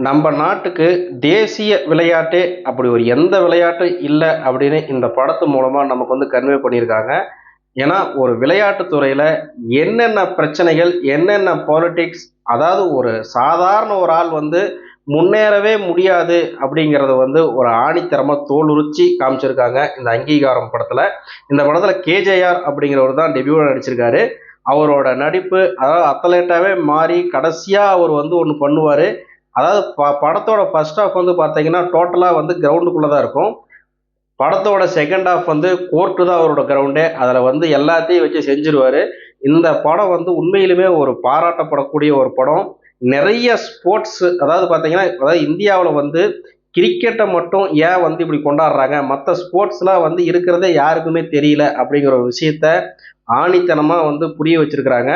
நம்ம நாட்டுக்கு தேசிய விளையாட்டே அப்படி ஒரு எந்த விளையாட்டும் இல்லை அப்படின்னு இந்த படத்து மூலமா நமக்கு வந்து கன்வே பண்ணியிருக்காங்க. ஏன்னா ஒரு விளையாட்டுத் துறையில என்னென்ன பிரச்சனைகள், என்னென்ன பாலிடிக்ஸ், அதாவது ஒரு சாதாரண ஒரு ஆள் வந்து முன்னேறவே முடியாது அப்படிங்கிறத வந்து ஒரு ஆணித்தரமா தோலுரிச்சு காமிச்சிருக்காங்க இந்த அங்கீகாரம் படத்துல. இந்த படத்துல கேஜேஆர் அப்படிங்கிறவர் தான் டெபியூ நடிச்சிருக்காரு. அவரோட நடிப்பு, அதாவது அத்லேட்டாவே மாறி கடைசியா அவர் வந்து ஒன்று பண்ணுவாரு. அதாவது படத்தோட ஃபர்ஸ்ட் ஹாஃப் வந்து பார்த்தீங்கன்னா டோட்டலாக வந்து கிரவுண்டுக்குள்ளே தான் இருக்கும். படத்தோட செகண்ட் ஹாஃப் வந்து கோர்ட்டு தான் அவரோட கிரவுண்டே. அதில் வந்து எல்லாத்தையும் வச்சு செஞ்சிருவாரு. இந்த படம் வந்து உண்மையிலுமே ஒரு பாராட்டப்படக்கூடிய ஒரு படம். நிறைய ஸ்போர்ட்ஸ், அதாவது பார்த்தீங்கன்னா, அதாவது இந்தியாவில் வந்து கிரிக்கெட்டை மட்டும் ஏன் வந்து இப்படி கொண்டாடுறாங்க, மற்ற ஸ்போர்ட்ஸ்லாம் வந்து இருக்கிறதே யாருக்குமே தெரியல அப்படிங்கிற ஒரு விஷயத்த ஆணித்தனமாக வந்து புரிய வச்சிருக்கிறாங்க.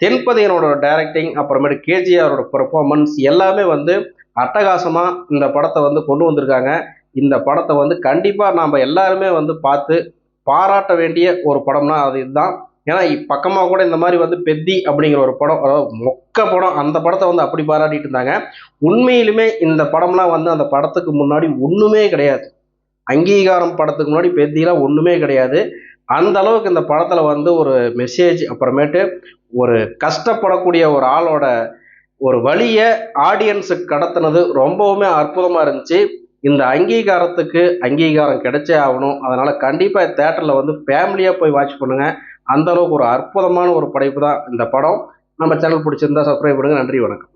தென்பதையனோட டைரக்டிங், அப்புறமேட்டு கேஜிஆரோட பெர்ஃபார்மன்ஸ் எல்லாமே வந்து அட்டகாசமாக இந்த படத்தை வந்து கொண்டு வந்திருக்காங்க. இந்த படத்தை வந்து கண்டிப்பாக நாம் எல்லாருமே வந்து பார்த்து பாராட்ட வேண்டிய ஒரு படம்னா அது இதுதான். ஏன்னா பக்கமாக கூட இந்த மாதிரி வந்து பெத்தி அப்படிங்கிற ஒரு படம், அதாவது மொக்க படம், அந்த படத்தை வந்து அப்படி பாராட்டிட்டு இருந்தாங்க. உண்மையிலுமே இந்த படம்லாம் வந்து அந்த படத்துக்கு முன்னாடி ஒன்றுமே கிடையாது. அங்கீகாரம் படத்துக்கு முன்னாடி பெத்திலாம் ஒன்றுமே கிடையாது. அந்த அளவுக்கு இந்த படத்தில் வந்து ஒரு மெசேஜ், அப்புறமேட்டு ஒரு கஷ்டப்படக்கூடிய ஒரு ஆளோட ஒரு வழிய ஆடியன்ஸுக்கு கடத்தினது ரொம்பவுமே அற்புதமா இருந்துச்சு. இந்த அங்கீகாரத்துக்கு அங்கீகாரம் கிடைச்சே ஆகணும். அதனால கண்டிப்பா தியேட்டர்ல வந்து ஃபேமிலியா போய் வாட்ச் பண்ணுங்க. அந்த அளவுக்கு ஒரு அற்புதமான ஒரு படைப்பு தான் இந்த படம். நம்ம சேனல் பிடிச்சிருந்தா சப்ஸ்கிரைப் பண்ணுங்க. நன்றி, வணக்கம்.